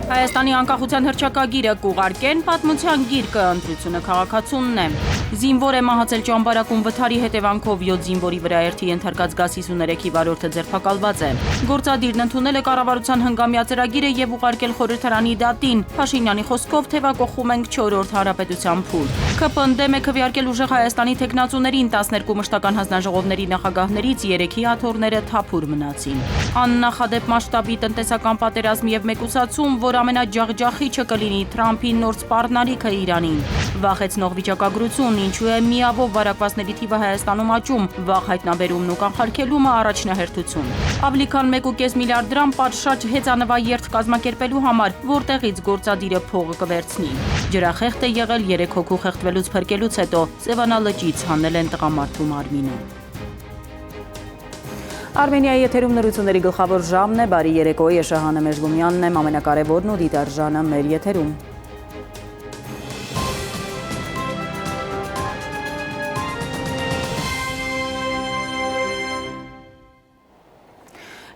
Հայաստանի անկախության հռչակագիրը կուղարկեն, պատմության գիրկը ընտրությունը քաղաքացունն է։ Զինվոր է մահացել ճամբարակում վթարի հետևանքով 7 զինվորի վրա երթի ենթարկած գազ 53-ի վարորդը ձերբակալված է։ Գործադիրն ընդունել է կառավարության հնգամյա ծրագիրը եւ ուղարկել խորհրդարանի դատին։ Փաշինյանի խոսքով թեւակողում ենք 4-րդ հանրապետության փուլ։ ԿՊ-ն դեմ է քվեարկել ուժեղ Հայաստանի թեկնածուներին 12 մշտական հանձնաժողովների նախագահներից 3-ի աթոռները թափուր մնացին։ Աննախադեպ մասշտաբի տնտեսական պատերազմ եւ մեկուսացում, որ ամենաջախջախիչը կլինի Թրամփի նոր սպառնալիքը Իրանին։ Վախեցնող վիճակագրություն, ինչու է միավոր վարակվածների թիվը Հայաստանում աճում, վաղ հայտնաբերումն ու կանխարգելումը առաջնահերթություն։ Ավելի քան 1.5 միլիարդ դրամ պատշաճ հեծանվաերթ կազմակերպելու համար, որտեղից գործադիրը փողը կվերցնի։ Ջրախեղտ է եղել 3 հոգու խեղդվելուց փրկելուց հետո, Սևանալճից հանել են տղամարդու մարմինը։ Արմենիայի եթերում նորությունների գլխավոր ժամն է, բարի երեկո, ես Շահանե Մեժլումյանն եմ, ամենակարևորն ու դիտարժանը մեր եթերում։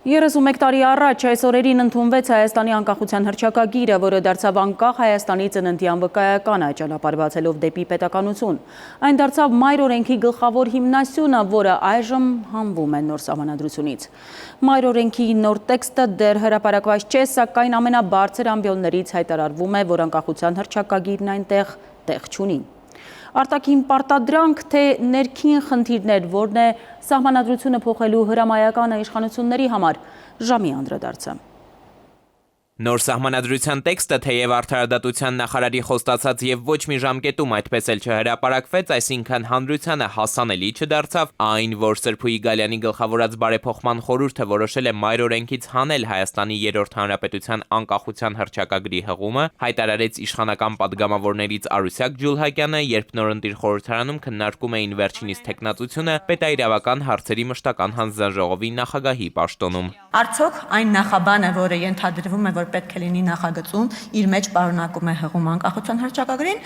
31 տարի առաջ այս օրերին ընդունվեց Հայաստանի անկախության հռչակագիրը, որը դարձավ անկախ Հայաստանի ծննդյան վկայականը, ճանապարհ դեպի պետականություն։ Այն դարձավ մայր օրենքի գլխավոր հիմնասյունը, որը այժմ հանվում է նոր սահմանադրությունից։ Մայր օրենքի նոր տեքստը դեռ հրապարակված չէ, սակայն ամենաբարձր ամբիոններից հայտարարվում է, որ անկախության հռչակագիրն այնտեղ տեղ չունի։ Արտաքին պարտադրանք, թե ներքին խնդիրներ, որն է սահմանադրությունը փոխելու հրամայականը իշխանությունների համար, ժամի անդրադարձը։ Նոր սահմանադրության տեքստը թեև արդարադատության նախարարի խոստացած եւ ոչ մի ժամկետում այդպես էլ չհրապարակվեց, այսինքն հանրությանը հասանելի չդարձավ, այն, որ Սրփուի Գալյանի գլխավորած բարեփոխման խորհուրդը որոշել է մայր օրենքից հանել Հայաստանի 3-րդ հանրապետության անկախության հռչակագրի հղումը, հայտարարեց իշխանական падգամավորներից Արուսյակ Ջուլհակյանը, երբ նորընտիր խորհրդարանում քննարկում էին վերջինիս թեկնածությունը պետաիրավական հարցերի մշտական հանձնաժողովի նախագահի պաշտոնում։ Արդյոք այն նախաբանը, որը ենթադրվում է, որ պետք է լինի նախագծում, իր մեջ պարունակում է հղում անկախության հռչակագրին,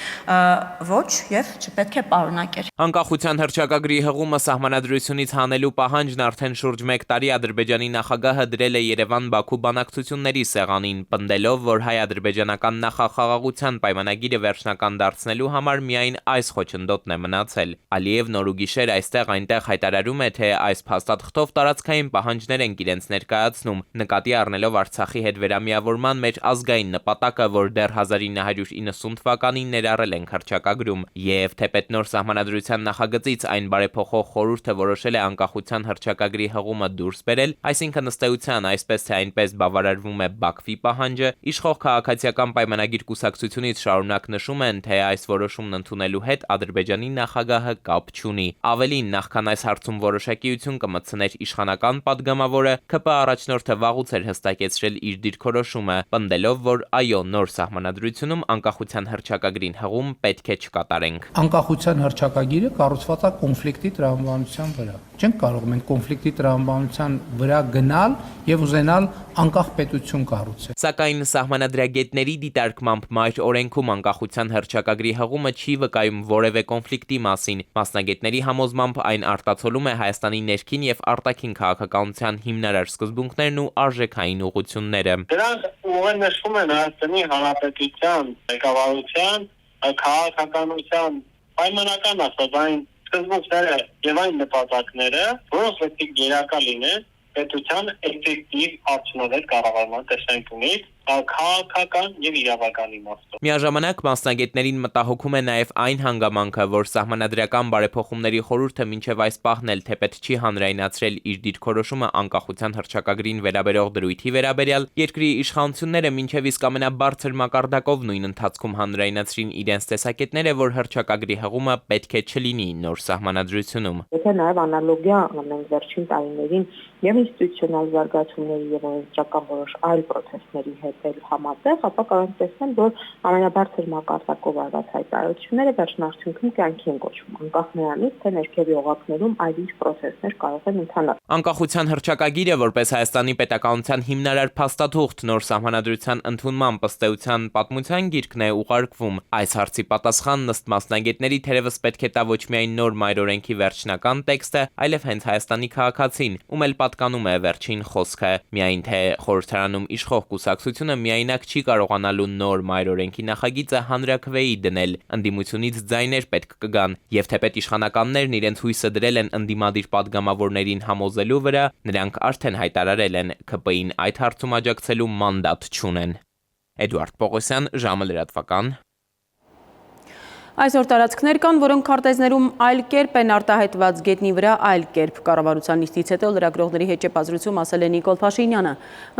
ոչ եւ չպետք է պարունակեր։ Անկախության հռչակագրի հղումը սահմանադրությունից հանելու պահանջն արդեն շուրջ 1 տարի Ադրբեջանի նախագահը դրել է Երևան-Բաքու բանակցությունների սեղանին, պնդելով, որ հայ-ադրբեջանական նախախաղաղության պայմանագիրը վերջնական դարձնելու համար միայն այս խոչընդոտն է մնացել։ Ալիևն օր ու գիշեր այստեղ-այնտեղ հայտարարում է, թե այս փաստաթղթով տարածքային պահանջներ են իրենց ներկայացնում, նկատի առնելով Արցախի հետ վերամիավորման մեր ազգային նպատակը, որ դեռ 1990 թվականին ներառել ենք հռչակագրում, եւ թեպետ նոր սահմանադրության նախագծից այն բարեփոխող խորհուրդը որոշել է անկախության հռչակագրի հղումը դուրս բերել, այսինքն ըստ էության այսպես թե այնպես բավարարվում է Բաքվի պահանջը, իշխող քաղաքացիական պայմանագիր կուսակցությունից շարունակ նշում են, թե այս որոշումն ընդունելու հետ Ադրբեջանի նախագահը կապ չունի։ Ավելին, նախքան այս հարցում որոշակիություն կմտցներ իշխանական падգամավորը, ԿՊ առաջնորդը վաղուց էր հստակեցրել իր դիրքորոշումը, պնդելով, որ այո, նոր սահմանադրությունում անկախության հռչակագրին հղում պետք է չկատարենք։ Անկախության հռչակագիրը կառուցված է կոնֆլիկտի տրամաբանության վրա։ Չենք կարող մենք կոնֆլիկտի տրամաբանության վրա գնալ եւ ուզենալ անկախ պետություն կառուցել։ Սակայն սահմանադրագետների դիտարկմամբ մայր օրենքում անկախության հռչակագրի հղումը չի վկայում որևէ կոնֆլիկտի մասին։ Մասնագետների համոզմամբ այն արտացոլում է Հայաստանի ներքին եւ արտաքին քաղաքականության հիմնարար սկզբունքներն ու արժեքային ուղղությունները։ Դրանք ուղղեն նշվում են Հայաստանի Հանրապետության ղեկավարության քաղաքականության պայմանական ասած այն սկզբունքները եւ այն նպատակները, որոնք պետք է գերակա լինեն պետության էֆեկտիվ արդյունավետ կառավարման տեսանկյունից, քաղաքական եւ իրավական իմաստով։ Միաժամանակ մասնագետներին մտահոգում է նաեւ այն հանգամանքը, որ սահմանադրական բարեփոխումների խորհուրդը մինչեւ այս պահն էլ թեպետ չի հանրայնացրել իր դիրքորոշումը անկախության հռչակագրին վերաբերող դրույթի վերաբերյալ, երկրի իշխանությունները մինչեւ իսկ ամենաբարձր մակարդակով նույն ընթացքում հանրայնացրին իրենց տեսակետները, որ հռչակագրի հղումը պետք է չլինի նոր սահմանադրությունում։ Եթե նաեւ անալոգիա անենք վերջին տարիներին եւ ինստիտուցիոնալ զարգացումների եւ օրենսդրական որոշ այլ process-ների հետ համատեղ, ապա կարող տեսնել, որ ամենաբարձր մակարդակով արված հայտարարությունները վերջնարդյունքում կյանքի են կոչվում, անկախ նրանից, թե ներքևի օղակներում այլ ինչ process-ներ կարող են ընթանալ։ Անկախության հռչակագիրը, որպես Հայաստանի պետականության հիմնարար փաստաթուղթ նոր սահմանադրության ընդունման ըստ էության պատմության գիրկն է ուղարկվում։ Այս հարցի պատասխանն ըստ մասնագետների թերևս պետք է տա ոչ միայն նոր մայր օրենքի վերջնական տեքստը, այլև հենց Հայաստանի քաղաքացին, ում էլ պատկանում է վերջին խոսքը, միայն թե խորհրդարանում իշխող կուսակցությունը հանրապետությունը միայնակ չի կարողանալու նոր մայրօրենքի նախագիծը հանրաքվեի դնել, ընդդիմությունից ձայներ պետք կգան, եւ թեպետ իշխանականներն իրենց հույսը դրել են ընդդիմադիր падգամավորներին համոզելու վրա, նրանք արդեն հայտարարել են ՔՊ-ին այդ հարցում աջակցելու մանդատ չունեն։ Էդուարդ Պողոսյան, ժամը լրատվական։ Այսօր տարածքներ կան, որոնք քարտեզներում այլ կերպ են արտահայտված, գետնի վրա այլ կերպ։ Կառավարության նիստից հետո լրագրողների հետ ճեպազրույցում ասել է Նիկոլ Փաշինյանը։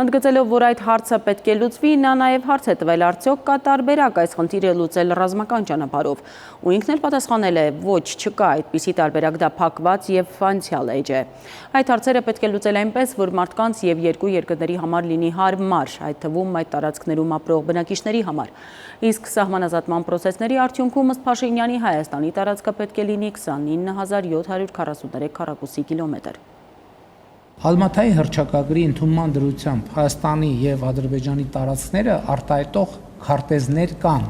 Ընդգծելով, որ այդ հարցը պետք է լուծվի, նա նաև հարց է տվել, արդյոք կա տարբերակ այս խնդիրը լուծել ռազմական ճանապարհով։ Ու ինքն էլ պատասխանել է, ոչ, չկա այդպիսի տարբերակ, դա փակված եւ անցյալ էջ է։ Այդ հարցերը պետք է լուծել այնպես, որ մարդկանց եւ երկու երկրների համար լինի հարմար, այդ թվում այդ տարածքներում ապրող բնակիչների համար։ Իսկ սահմանազատման պրոցեսների արդյունքում ըստ Փաշինյանի Հայաստանի տարածքը պետք է լինի 29743 քառակուսի կիլոմետր։ Ալմաթայի հռչակագրի ընդունման դրությամբ Հայաստանի եւ Ադրբեջանի տարածքները արտահայտող քարտեզներ կան։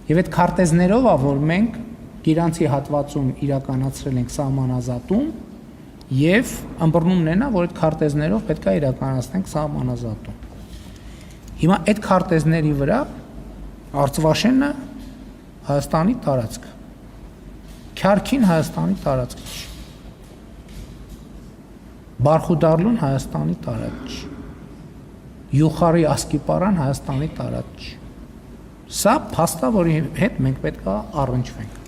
Եվ այդ քարտեզներով է, որ մենք Գիրանցի հատվածում իրականացրել ենք սահմանազատում եւ ըմբռնումն է նա, որ այդ քարտեզներով պետք է իրականացնենք սահմանազատում։ Հիմա այդ քարտեզների վրա Արցվաշենը Հայաստանի տարածքը, Քյարքին Հայաստանի տարածքը չի, Բարխուդարլուն Հայաստանի տարածքը չի, Յուխարի Ասկիպարան Հայաստանի տարածքը չի։ Սա փաստ է, որի հետ մենք պետք է առնչվենք։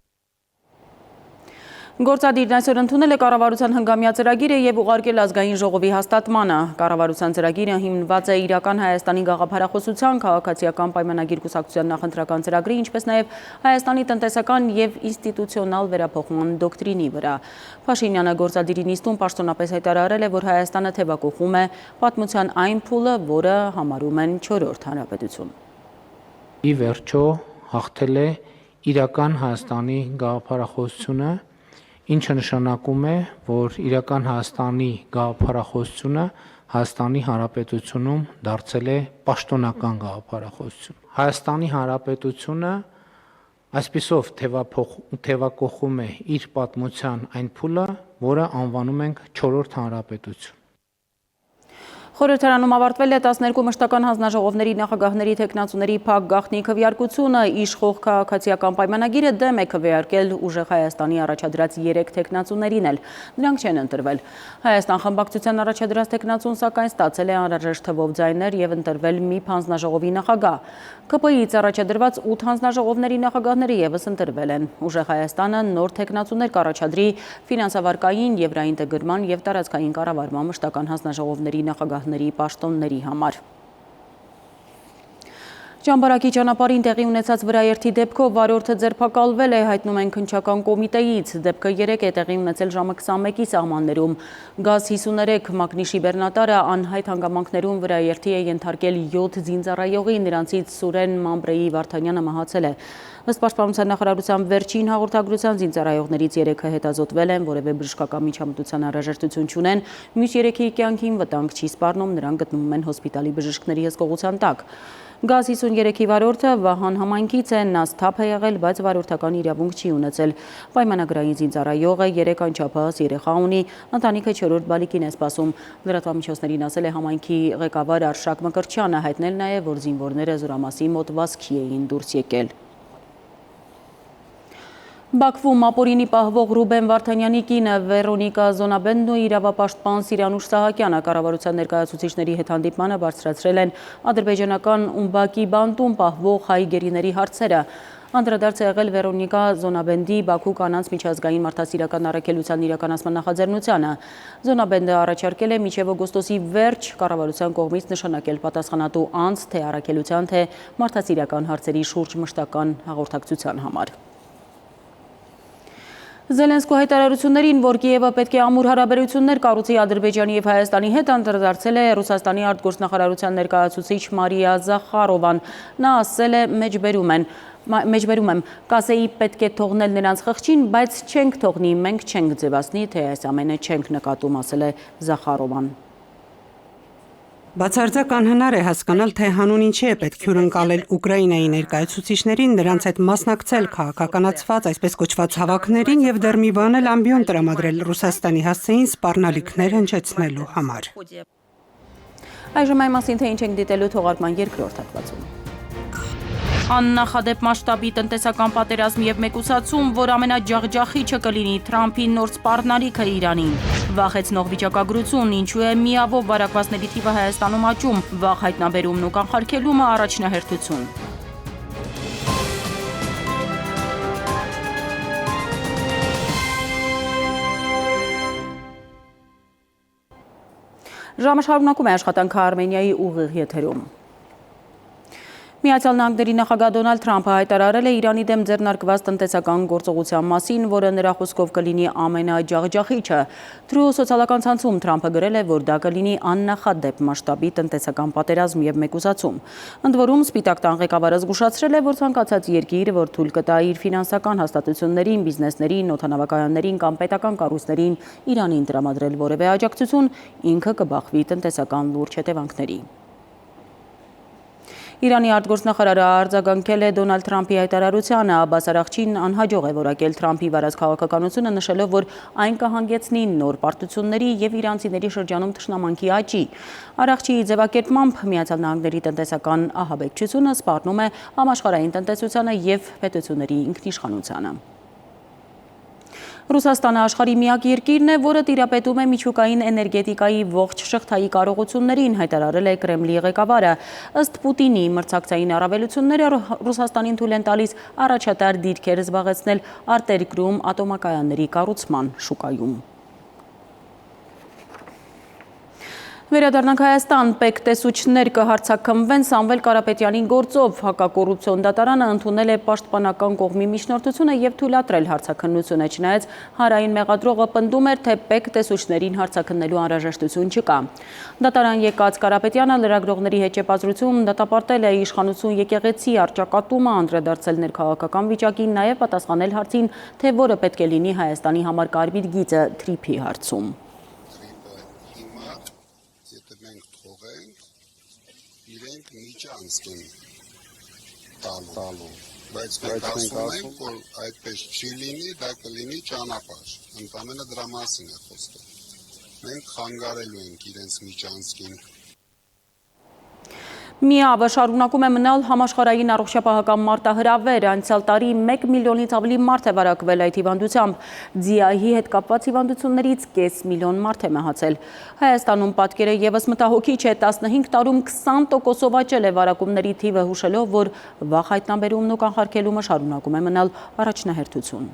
Գործադիրն այսօր ընդունել է կառավարության հնգամյա ծրագիրը եւ ուղարկել ազգային ժողովի հաստատմանը։ Կառավարության ծրագիրը հիմնված է իրական Հայաստանի գաղափարախոսության, քաղաքացիական պայմանագիր կուսակցության նախընտրական ծրագրի, ինչպես նաեւ Հայաստանի տնտեսական եւ ինստիտուցիոնալ վերափոխման դոկտրինի վրա։ Փաշինյանը գործադիրի նիստում պաշտոնապես հայտարարել է, որ Հայաստանը թեվակողում է պատմության այն փուլը, որը համարում են 4-րդ հանրապետություն։ Ի վերջո հաղթել է իրական Հայաստանի գաղափարախոսությունը, ինչը նշանակում է, որ իրական Հայաստանի գաղափարախոսությունը Հայաստանի Հանրապետությունում դարձել է պաշտոնական գաղափարախոսություն։ Հայաստանի Հանրապետությունը այսպիսով թևակողում է իր պատմության այն փուլը, որը անվանում ենք 4-րդ հանրապետություն։ Խորհրդարանում ավարտվել է 12 մշտական հանձնաժողովների նախագահների թեկնածուների փակ գաղտնի քվեարկությունը, իշխող քաղաքացիական պայմանագիրը դեմ է քվեարկել ուժեղ Հայաստանի առաջադրած 3 թեկնածուներին էլ, նրանք չեն ընտրվել։ Հայաստան խմբակցության առաջադրած թեկնածուն սակայն ստացել է անհրաժեշտ թվով ձայներ եւ ընտրվել ՄԻՊ հանձնաժողովի նախագահ։ ԿՊ-ից առաջադրված 8 հանձնաժողովների նախագահները եւս ընտրվել են։ Ուժեղ Հայաստանը նոր թեկնածուներ կառաջադրի ֆինանսավարկային, եվրաինտեգրման եւ տարածքային կառավարման մշտական հանձնաժողովների նախագահների պաշտոնների համար։ Ճամբարակի ճանապարհին տեղի ունեցած վրաերթի դեպքով վարորդը ձերբակալվել է, հայտնում են քննչական կոմիտեից։ Դեպքը 3 է տեղի ունեցել ժամը 21-ի սահմաններում։ Գազ 53 Մագնիշի բեռնատարը անհայտ հանգամանքներում վրաերթի է ենթարկել 7 զինծառայողի, նրանցից Սուրեն Մամբրեի Վարդանյանը մահացել է։ Ըստ Պաշտպանության նախարարության վերջին հաղորդագրության զինծառայողներից 3-ը հետազոտվել են, որևէ բժշկական միջամտության անհրաժեշտություն չունեն, մյուս 3-ի կյանքին վտանգ չի սպառնում, նրանք գտնվում են հոսպիտալի բժիշկների հսկողության տակ։ Գազ 53-ի վարորդը Վահան համայնքից է, նա սթափ է եղել, բայց վարորդական իրավունք չի ունեցել։ Պայմանագրային զինծառայողը 3 անչափահաս երեխա ունի, ընտանիքը 4-րդ բալիկին է սպասում։ Լրատվամիջոցներին ասել է համայնքի ղեկավար Արշակ Մկրտչյանը, հայտնել նաև, որ զինվորները Զորամասի մոտ վազքի էին դուրս եկել։ Բաքվում ապօրինի պահվող Ռուբեն Վարդանյանի կինը Վերոնիկա Զոնաբենդն ու իրավապաշտպան Սիրանուշ Սահակյանը կառավարության ներկայացուցիչների հետ հանդիպմանը բարձրացրել են ադրբեջանական Ումբակի բանտում պահվող հայ գերիների հարցերը։ Անդրադարձ է եղել Վերոնիկա Զոնաբենդի Բաքու կանանց միջազգային մարդասիրական առաքելության իրականացման նախաձեռնությանը։ Զոնաբենդը առաջարկել է մինչև օգոստոսի վերջ կառավարության կողմից նշանակել պատասխանատու անձ թե առաքելության, թե մարդասիրական հարցերի շուրջ մշտական հաղորդակցության համար։ Զելենսկու հայտարարություններին, որ Կիևը պետք է ամուր հարաբերություններ կառուցի Ադրբեջանի եւ Հայաստանի հետ, անդրադարձել է Ռուսաստանի արտգործնախարարության ներկայացուցիչ Մարիա Զախարովան։ Նա ասել է մեջբերում եմ, կասեի պետք է թողնել նրանց խղճին, բայց չենք թողնի, մենք չենք ձևացնի, թե այս ամենը չենք նկատում, ասել է Զախարովան։ Բացարձակ անհնար է հասկանալ, թե հանուն ինչի է պետք հյուրընկալել Ուկրաինայի ներկայացուցիչներին, նրանց հետ մասնակցել քաղաքականացված այսպես կոչված հավաքներին եւ դեռ մի բան էլ ամբիոն տրամադրել Ռուսաստանի հասցեին սպառնալիքներ հնչեցնելու համար։ Այժմ այն մասին, թե ինչ ենք դիտելու թողարկման երկրորդ հատվածում։ Աննախադեպ մասշտաբի տնտեսական պատերազմ եւ մեկուսացում, որ ամենաջախջախիչը կլինի Թրամփի նոր սպառնալիքը Իրանին։ Վախեցնող վիճակագրություն, ինչու է միավոր վարակվածների թիվը Հայաստանում աճում, վախ հայտնաբերումն ու կանխարգելումը առաջնահերթություն։ Ժամը շարունակում է աշխատանքը Արմենիայի ուղիղ եթերում։ Միացյալ Նահանգների նախագահ Դոնալդ Թրամփը հայտարարել է Իրանի դեմ ձեռնարկված տնտեսական գործողության մասին, որը նրա խոսքով կլինի ամենաջախջախիչը։ True սոցիալական ցանցում Թրամփը գրել է, որ դա կլինի աննախադեպ մասշտաբի տնտեսական պատերազմ եւ մեկուսացում։ Ընդ որում Սպիտակ տան ղեկավարը զգուշացրել է, որ ցանկացած երկիր, որ թույլ կտա իր ֆինանսական հաստատություններին, բիզնեսներին, օդանավակայաններին կամ պետական կառույցներին Իրանին տրամադրել որևէ աջակցություն, ինքը կբախվի տնտեսական լուրջ հետևանքների։ Իրանի արտգործնախարարը արձագանքել է Դոնալդ Թրամփի հայտարարությանը, Աբբաս Արաղչին անհաջող է որակել Թրամփի վարած քաղաքականությունը, նշելով, որ այն կհանգեցնի նոր պարտությունների եւ իրանցիների շրջանում թշնամանքի աճի։ Արաղչիի ձևակերպմամբ Միացյալ Նահանգների տնտեսական ահաբեկչությունը սպառնում է համաշխարհային տնտեսությանը եւ պետությունների ինքնիշխանությանը։ Ռուսաստանը աշխարհի միակ երկիրն է, որը տիրապետում է միջուկային էներգետիկայի ողջ շղթայի կարողություններին, հայտարարել է Կրեմլի ղեկավարը։ Ըստ Պուտինի, մրցակցային առավելությունները Ռուսաստանին թույլ են տալիս առաջատար դիրքեր զբաղեցնել արտերկրում ատոմակայանների կառուցման շուկայում։ Վերադառնանք Հայաստան, ՊԵԿ տեսուչներ կհարձակվեն Սամվել Կարապետյանի գործով։ Հակակոռուպցիոն դատարանը ընդունել է պաշտպանական կողմի միջնորդությունը եւ թույլատրել հարցաքննությունը, չնայած հանրային մեղադրողը պնդում էր, թե ՊԵԿ տեսուչներին հարցաքննելու անհրաժեշտություն չկա։ Դատարան եկած Կարապետյանը լրագրողների հետ ճեպազրույցում դատապարտել է իշխանություն եկեղեցի առճակատումը, անդրադարձել ներքաղաքական վիճակին, նաեւ պատասխանել հարցին, թե որը պետք է լինի Հայաստանի համար կարմիր գիծը Թրիփի հարցում։ Իրենք միջանցքին տալու, բայց մենք ասում ենք, որ այդպես չի լինի, դա կլինի ճանապարհ, ընդամենը դրա մասին է խոսքը, մենք խանգարելու ենք իրենց միջանցքին։ ՄԻԱՎ-ը շարունակում է մնալ համաշխարհային առողջապահական մարտահրավեր, անցյալ տարի 1 միլիոնից ավելի մարդ է վարակվել այդ հիվանդությամբ, ձիահի հետ կապված հիվանդություններից կես միլիոն մարդ է մահացել։ Հայաստանում պատկերը եւս մտահոգիչ է, 15 տարում 20%-ով աճել է վարակումների թիվը, հուշելով, որ վախ հայտնաբերումն ու կանխարգելումը շարունակում է մնալ առաջնահերթություն։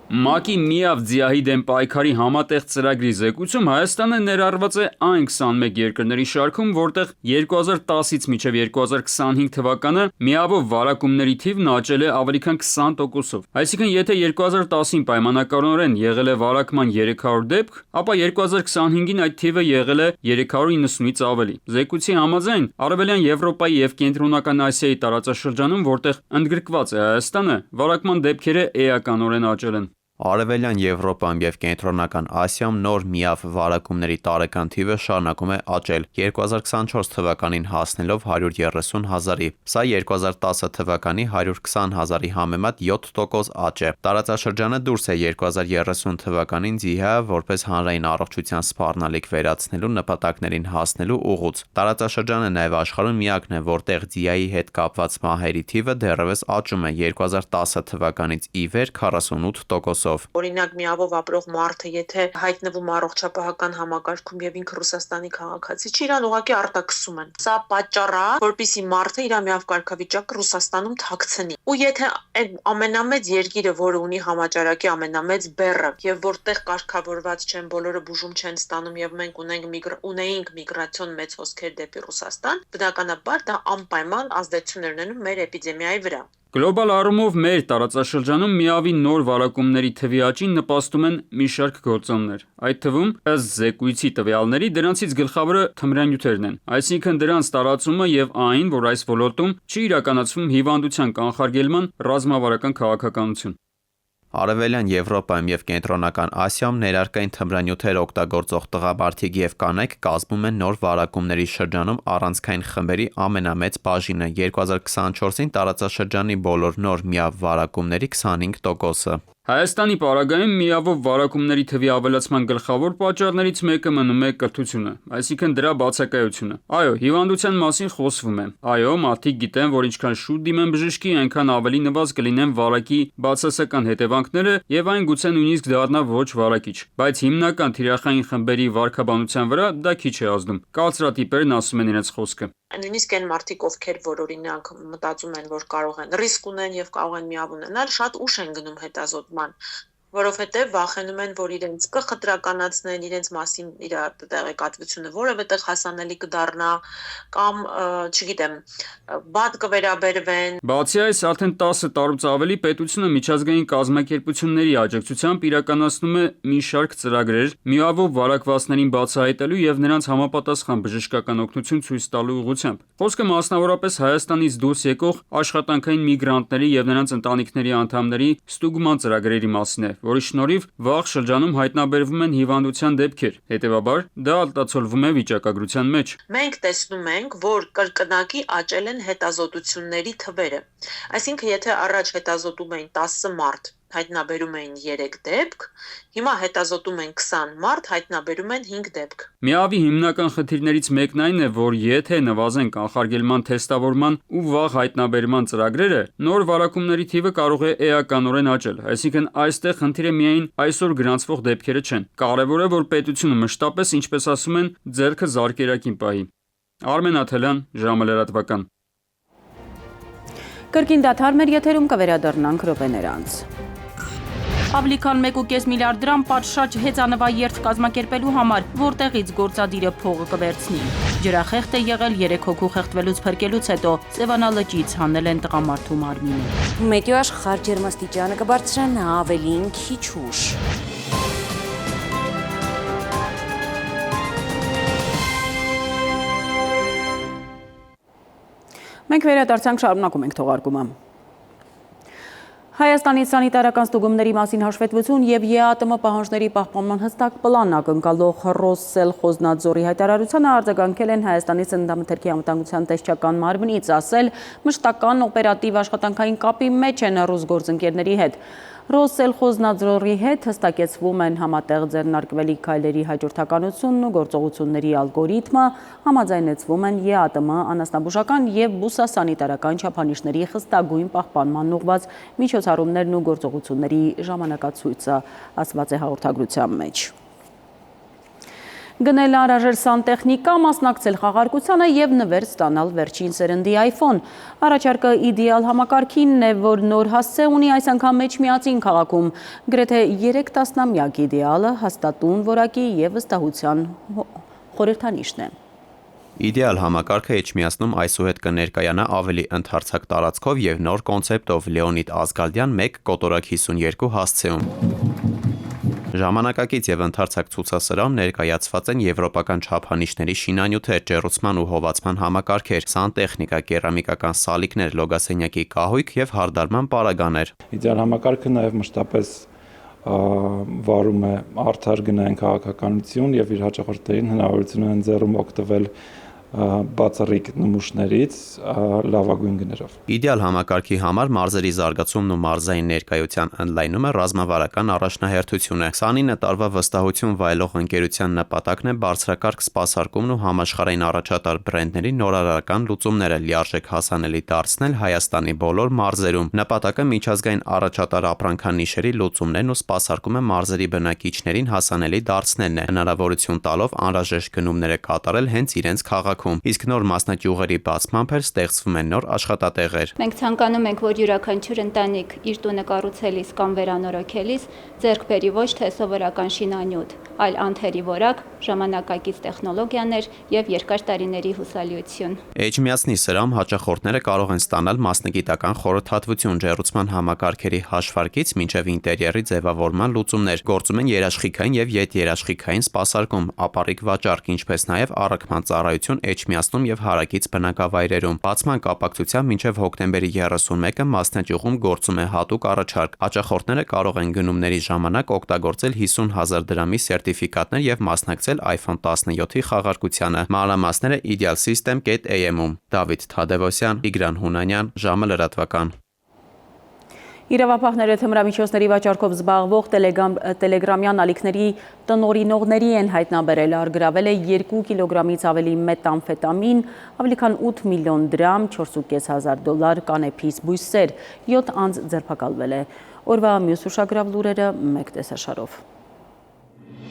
ՄԱԿ-ի ՄԻԱՎ ձիահի դեմ պայքարի համատեղ ծրագրի զեկույցում Հայաստանը ներառված է այն 21 երկրների շարքում, որտեղ 2010-ից մինչև 2025 թվականը միավոր վարակումների թիվն աճել է ավելի քան 20%-ով։ Այսինքն, եթե 2010-ին պայմանականորեն եղել է վարակման 300 դեպք, ապա 2025-ին այդ թիվը եղել է 390-ից ավելի։ Զեկույցի համաձայն, Արևելյան Եվրոպայի եւ Կենտրոնական Ասիայի տարածաշրջանում, որտեղ ընդգրկված է Հայաստանը, վարակման դեպքերը էականորեն աճել են։ Արևելյան Եվրոպայում եւ Կենտրոնական Ասիայում նոր միավ վարակումների տարեկան թիվը շարունակում է աճել, 2024 թվականին հասնելով 130,000-ի։ Սա 2010 թվականի 120,000-ի համեմատ 7% աճ է։ Տարածաշրջանը դուրս է 2030 թվականին ձիահը որպես հանրային առողջության սպառնալիք վերացնելու նպատակներին հասնելու ուղուց։ Տարածաշրջանը նաեւ աշխարհում միակն է, որտեղ ձիահի հետ կապված մահերի թիվը դեռևս աճում է 2010 թվականից ի վեր 48%։ Օրինակ միավոր ապրող մարդը, եթե հայտնվում առողջապահական համակարգում եւ ինքը Ռուսաստանի քաղաքացի չի, իրան ուղղակի արտաքսում են։ Սա պատճառ է, որպեսզի մարդը իր միավ կարգավիճակը Ռուսաստանում թաքցնի։ Ու եթե այդ ամենամեծ երկիրը, որը ունի համաճարակի ամենամեծ բեռը եւ որտեղ կարգավորված չեն, բոլորը բուժում չեն ստանում եւ մենք ունեինք միգրացիոն մեծ հոսքեր դեպի Ռուսաստան, բնականաբար դա անպայման ազդեցություն էր ունենում մեր էպիդեմիայի վրա։ Գլոբալ առումով մեր տարածաշրջանում միավի նոր վարակումների թվի աճին նպաստում են մի շարք գործոններ։ Այդ թվում, ըստ զեկույցի տվյալների, դրանցից գլխավորը թմրանյութերն են, այսինքն դրանց տարածումը եւ այն, որ այս ոլորտում չի իրականացվում հիվանդության կանխարգելման ռազմավարական քաղաքականություն։ Արևելյան Եվրոպայում եւ Կենտրոնական Ասիայում ներարկային թմրանյութեր օգտագործող տղամարդիկ եւ կանայք կազմում են նոր վարակումների շրջանում առանցքային խմբերի ամենամեծ բաժինը։ 2024-ին տարածաշրջանի բոլոր նոր միավ վարակումների 25%-ը։ Հայաստանի պարագայում միավոր վարակումների թվի ավելացման գլխավոր պատճառներից մեկը մնում է կրթությունը, այսինքն դրա բացակայությունը։ Այո, հիվանդության մասին խոսվում է։ Այո, մարդիկ գիտեն, որ ինչքան շուտ դիմեն բժշկի, այնքան ավելի նվազ կլինեն վարակի բացասական հետևանքները եւ այն գուցե նույնիսկ դառնա ոչ վարակիչ։ Բայց հիմնական թիրախային խմբերի վարքաբանության վրա դա քիչ է ազդում։ Կարծրատիպերն ասում են իրենց խոսքը։ Նույնիսկ այն մարդիկ, ովքեր որ օրինակ մտածում են, որ կարող են ռիսկ ունեն եւ կարող են միավ ունենալ, շատ ուշ են գնում հետազոտման, որովհետեւ վախենում են, որ իրենց կխտրականացնեն, իրենց մասին իր տեղեկատվությունը որևէ տեղ հասանելի կդառնա կամ, չգիտեմ, բադ կվերաբերվեն։ Բացի այս, արդեն 10 տարուց ավելի պետությունը միջազգային կազմակերպությունների աջակցությամբ իրականացնում է մի շարք ծրագրեր միավոր վարակվածներին բացահայտելու եւ նրանց համապատասխան բժշկական օգնություն ցույց տալու ուղղությամբ։ Խոսքը մասնավորապես Հայաստանից դուրս եկող աշխատանքային միգրանտների եւ նրանց ընտանիքների անդամների ստուգման ծրագրերի մասին է, որի շնորհիվ վաղ շրջանում հայտնաբերվում են հիվանդության դեպքեր, հետևաբար դա արտացոլվում է վիճակագրության մեջ։ Մենք տեսնում ենք, որ կրկնակի աճել են հետազոտությունների թվերը։ Այսինքն, եթե առաջ հետազոտում էին 10 մարդ, հայտնաբերում էին 3 դեպք, հիմա հետազոտում են 20 մարդ, հայտնաբերում են 5 դեպք։ Միավի հիմնական խնդիրներից մեկն այն է, որ եթե նվազեն կանխարգելման թեստավորման ու վաղ հայտնաբերման ծրագրերը, նոր վարակումների թիվը կարող է էականորեն աճել, այսինքն այստեղ խնդիրը միայն այսօր գրանցվող դեպքերը չեն։ Կարևոր է, որ պետությունը մշտապես, ինչպես ասում են, ձեռքը զարկերակին պահի։ Արմեն Աթելյան, ժամը լրատվական։ Կրկին դադար մեր եթերում կվերադառնանք րոպեներ անց։ Ավելի քան 1.5 միլիարդ դրամ պատշաճ հեծանվաերթ կազմակերպելու համար, որտեղից գործադիրը փողը կվերցնի։ Ջրախեղտ է եղել 3 հոգու խեղդվելուց փրկելուց հետո, Սևանալճից հանել են տղամարդու մարմինը։ Մեթեո աշխարհ ջերմաստիճանը կբարձրանա ավելին քիչ ուշ։ Մենք վերադարձանք, շարունակում ենք թողարկումը։ Հայաստանից սանիտարական ստուգումների մասին հաշվետվություն եւ ԵԱՏՄ պահանջների պահպանման հստակ պլան ակնկալող Ռոսսել Խոզնաձորի հայտարարությանը արձագանքել են Հայաստանի ծննդամթերքի անվտանգության տեսչական մարմնից, ասել մշտական օպերատիվ աշխատանքային կապի մեջ են ռուս գործընկերների հետ։ Ռոսսել Խոզնաձորի հետ հստակեցվում են համատեղ ձեռնարկվելիք քայլերի հաջորդականությունն ու գործողությունների ալգորիթմը, համաձայնեցվում են ԵԱՏՄ անասնաբուժական եւ բուսասանիտարական չափանիշների խստագույն պահպանման ուղղված միջոցառումներն ու գործողությունների ժամանակացույցը, ասված է հաղորդագրության մեջ։ Գնել անհրաժեշտ սանտեխնիկա, մասնակցել խաղարկությանը եւ նվեր ստանալ վերջին սերնդի iPhone։ Առաջարկը իդեալ համակարգինն է, որ նոր հասցե ունի այս անգամ մեջ միածին քաղաքում։ Գրեթե 3 տասնամյակ իդեալը հաստատուն որակի եւ վստահության խորհրդանիշն է։ Իդեալ համակարգը Էջմիածնում այսուհետ կներկայանա ավելի ընդարձակ տարածքով եւ նոր կոնցեպտով Լեոնիդ Ազգալդյան 1 կոտորակ 52 հասցեում։ Ժամանակակից եւ ընդարձակ ցուցասրահում ներկայացված են եվրոպական չափանիշների շինանյութեր, ջեռուցման ու հովացման համակարգեր, սանտեխնիկա, կերամիկական սալիկներ, լոգասենյակի կահույք եւ հարդարման պարագաներ։ Իդեալ համակարգը նաեւ մշտապես վարում է արդար գնային քաղաքականություն եւ իր հաճախորդներին հնարավորություն են ձեռում օգտվել բացառիկ նմուշներից լավագույն գներով։ Իդեալ համակարգի համար մարզերի զարգացումն ու մարզային ներկայության ընդլայնումը ռազմավարական առաջնահերթություն է։ 29 տարվա վստահություն վայելող ընկերության նպատակն է բարձրակարգ սպասարկումն ու համաշխարհային առաջատար բրենդների նորարարական լուծումները լիարժեք հասանելի դարձնել Հայաստանի բոլոր մարզերում։ Նպատակը միջազգային առաջատար ապրանքանիշերի լուծումներն ու սպասարկումը մարզերի բնակիչներին հասանելի դարձնելն է, հնարավորություն տալով անհրաժեշտ գնումները կատարել հենց իրենց քաղաքում։ Իսկ նոր մասնաճյուղերի բացմամբ էլ ստեղծվում են նոր աշխատատեղեր։ Մենք ցանկանում ենք, որ յուրաքանչյուր ընտանիք իր տունը կառուցելիս կամ վերանորոգելիս ձեռք բերի ոչ թե սովորական շինանյութ, այլ անթերի որակ, ժամանակակից տեխնոլոգիաներ եւ երկար տարիների հուսալիություն։ Էջմիածնի սրամ հաճախորդները կարող են ստանալ մասնագիտական խորհրդատվություն ջեռուցման համակարգերի հաշվարկից մինչև ինտերիերի ձևավորման լուծումներ։ Գործում են երաշխիքային եւ յետերաշխիքային սպասարկում, ապառիկ վաճառք, ինչպես նաեւ առաքման ծառայություն Էջմիածնում եւ հարակից բնակավայրերում։ Բացման կապակցությամբ մինչև հոկտեմբերի 31-ը մասնաճյուղում գործում է հատուկ առաջարկ։ Հաճախորդները կարող են գնումների ժամանակ օգտագործել 50,000 դրամի սերտիֆիկատներ եւ մասնակցել iPhone 17-ի խաղարկությանը։ Մանրամասները idealsystem.am-ում։ Դավիթ Թադևոսյան, Տիգրան Հունանյան, ժամը լրատվական։ Իրավապահները թմրամիջոցների վաճառքով զբաղվող տելեգրամյան ալիքների տնօրինողների են հայտնաբերել, առգրավել է 2 կիլոգրամից ավելի մետամֆետամին, ավելի քան 8 միլիոն դրամ, 4.5 դոլար կանեփիս բույսեր, 7 անձ ձերբակալվել է։ Օրվա մյուս ուշագրավ լուրերը մեկ տեսաշարով։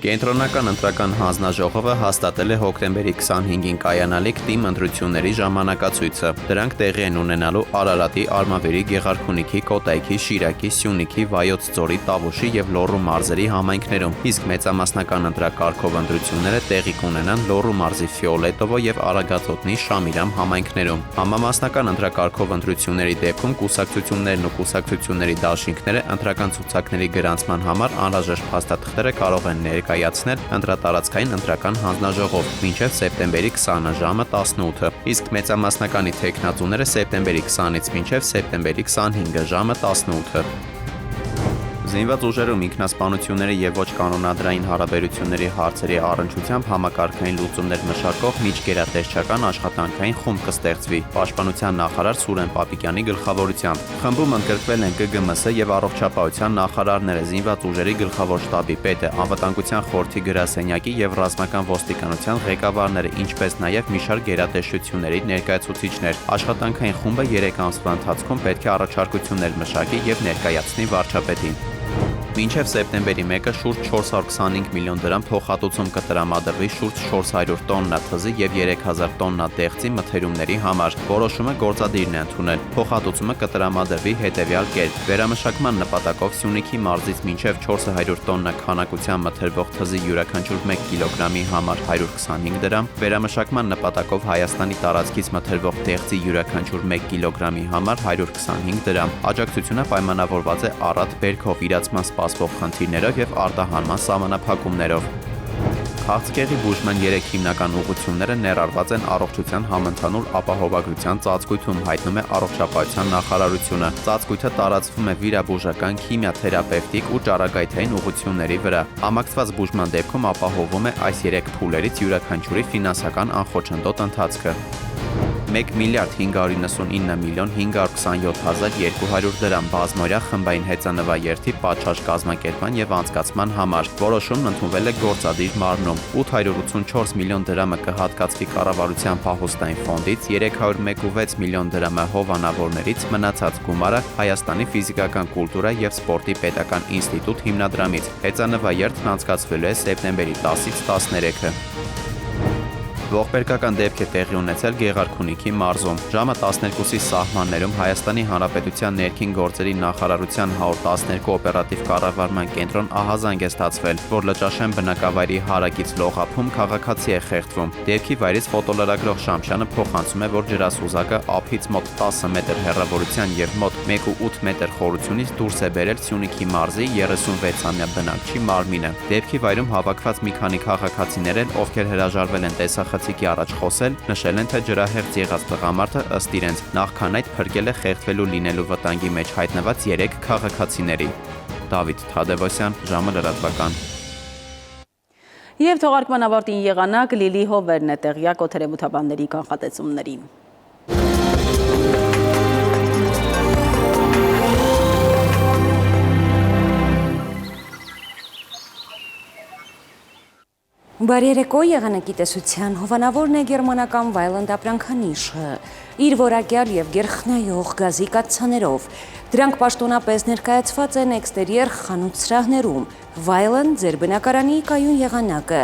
Կենտրոնական ընտրական հանձնաժողովը հաստատել է հոկտեմբերի 25-ին կայանալիք թիմ ընտրությունների ժամանակացույցը։ Դրանք տեղի են ունենալու Արարատի, Արմավիրի, Գեղարքունիքի, Կոտայքի, Շիրակի, Սյունիքի, Վայոց ձորի, Տավուշի եւ Լոռու մարզերի համայնքներում, իսկ մեծամասնական ընտրակարգով ընտրությունները տեղի կունենան Լոռու մարզի Ֆիոլետովո եւ Արագածոտնի Շամիրամ համայնքներում։ Համամասնական ընտրակարգով ընտրությունների դեպքում կուսակցություններն ու կուսակցությունների դաշինքները ընտրական ցուցակների գրանցման համար անհրաժեշտ փաստաթղթերը կարող են ներկայացնել ընտրատարածքային ընտրական հանձնաժողով մինչև սեպտեմբերի 20-ը ժամը 18-ը, իսկ մեծամասնականի թեկնածուները սեպտեմբերի 20-ից մինչև սեպտեմբերի 25-ը ժամը 18-ը։ Զինված ուժերում ինքնասպանությունների եւ ոչ կանոնադրային հարաբերությունների հարցերի առնչությամբ համակարգային լուծումներ մշակող միջգերատեսչական աշխատանքային խումբ կստեղծվի պաշտպանության նախարար Սուրեն Պապիկյանի գլխավորությամբ։ Խմբում ընդգրկվել են ԿԳՄՍ եւ առողջապահության նախարարները, զինված ուժերի գլխավոր շտաբի պետը, անվտանգության խորհրդի գրասենյակի եւ ռազմական ոստիկանության ղեկավարները, ինչպես նաեւ մի շարք գերատեսչությունների ներկայացուցիչներ։ Աշխատանքային խումբը 3 ամսվա ընթացքում պետք է առաջարկություններ մշակի եւ ներկայացնի վարչապետին։ Մինչև սեպտեմբերի 1-ը շուրջ 425 միլիոն դրամ փոխհատուցում կտրամադրվի շուրջ 400 տոննա թզի եւ 3000 տոննա դեղձի մթերումների համար։ Որոշումը գործադիրն է ընդունել։ Փոխհատուցումը կտրամադրվի հետեւյալ կերպ. վերամշակման նպատակով Սյունիքի մարզից մինչև 400 տոննա քանակության մթերվող թզի յուրաքանչյուր 1 կիլոգրամի համար 125 դրամ, վերամշակման նպատակով Հայաստանի տարածքից մթերվող դեղձի յուրաքանչյուր 1 կիլոգրամի համար 125 դրամ։ Աջակցությունը պայմանավորված է առատ բերքով իրացման սպասվող խնդիրներով եւ արտահանման սահմանափակումներով։ Քաղցկեղի բուժման 3 հիմնական ուղղությունները ներառված են առողջության համընդհանուր ապահովագրության ծածկույթում, հայտնում է առողջապահության նախարարությունը։ Ծածկույթը տարածվում է վիրաբուժական, քիմիաթերապևտիկ ու ճառագայթային ուղղությունների վրա։ Համակցված բուժման դեպքում ապահովում է այս 3 փուլերից յուրաքանչյուրի ֆինանսական անխոչնդոտ ընթացքը։ 1 միլիարդ 599 միլիոն 527 հազար 200 դրամ բազմօրյա խմբային հեծանվաերթի պատշաճ կազմակերպման եւ անցկացման համար։ Որոշումն ընդունվել է գործադիր մարմնում։ 884 միլիոն դրամը կհատկացվի կառավարության փախուստային ֆոնդից, 301.6 միլիոն դրամը հովանավորներից, մնացած գումարը Հայաստանի ֆիզիկական կուլտուրա եւ սպորտի պետական ինստիտուտ հիմնադրամից։ Հեծանվաերթն անցկացվելու է սեպտեմբերի 10-ից 13-ը։ Ողբերգական դեպք է տեղի ունեցել Գեղարքունիքի մարզում։ Ժամը 12-ի սահմաններում Հայաստանի Հանրապետության ներքին գործերի նախարարության 112 օպերատիվ կառավարման կենտրոն ահազանգ է ստացվել, որ Լճաշեն բնակավայրի հարակից լողափում քաղաքացի է խեղդվում։ Դեպքի վայրից ֆոտոլրագրող Շամշյանը փոխանցում է, որ ջրասուզակը ափից մոտ 10 մետր հեռավորության եւ մոտ 1.8 մետր խորությունից դուրս է բերել Սյունիքի մարզի 36-ամյա բնակչի մարմինը։ Դեպքի վայրում հավաքված մի քանի քաղաքացիներ են, ովքեր հրաժարվել են տեսախցիկի առաջ խոսել, նշել են, թե ջրահեղձ եղած տղամարդը ըստ իրենց նախքան այդ փրկել է խեղդվելու լինելու վտանգի մեջ հայտնված 3 քաղաքացիների։ Դավիթ Թադևոսյան, ժամը լրատվական։ Եվ թողարկման ավարտին եղանակ Լիլի Հովերն է տեղյակ օդերևութաբանների կանխատեսումների։ Բարերեկո եղանակի տեսության հովանավորն է գերմանական Վայլենդ ապրանքանիշը, իր որակյալ և գերխնայող գազի կաթսաներով։ Դրանք պաշտոնապես ներկայացված են էքստերիեր խանութ սրահներում, Վայլենդ ձեր բնակարանի կայուն եղանակը,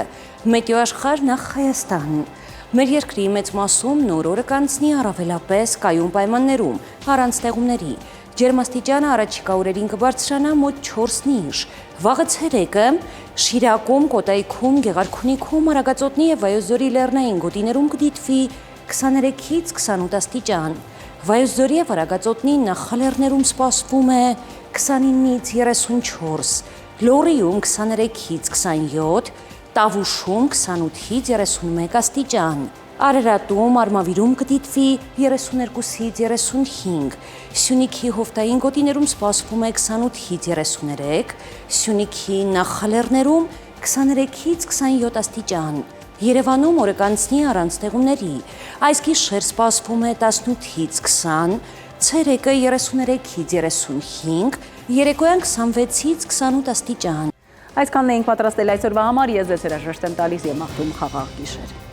Մետեոաշխարհ նախ Հայաստան։ Մեր երկրի մեծ մասում նոր օրը կանցնի առավելապես կայուն պայմաններում, առանց ստեղումների։ Ջերմաստիճանը առաջիկա օրերին կբարձրանա մոտ 4-ից։ Վաղը ցերեկը Շիրակում, Կոտայքում, Գեղարքունիքում, Արագածոտնի եւ Վայոց ձորի լեռնային գոտիներում կդիտվի 23-ից 28 աստիճան։ Վայոց ձորի եւ Արագածոտնի նախալեռներում սպասվում է 29-ից 34, Լոռիում 23-ից 27, Տավուշում 28-ից 31 աստիճան։ Արարատում, Արմավիրում կդիտվի 32-ից 35, Սյունիքի հովտային գոտիներում սպասվում է 28-ից 33, Սյունիքի նախալեռներում 23-ից 27 աստիճան։ Երևանում օրը կանցնի առանց ստեղումների, այս գիշեր սպասվում է 18-ից 20, ցերեկը 33-ից 35, երեկոյան 26-ից 28 աստիճան։ Այսքանն էինք պատրաստել այսօրվա համար, ես ձեզ հրաժեշտ եմ տալիս եւ մաղթում խաղաղ գիշեր։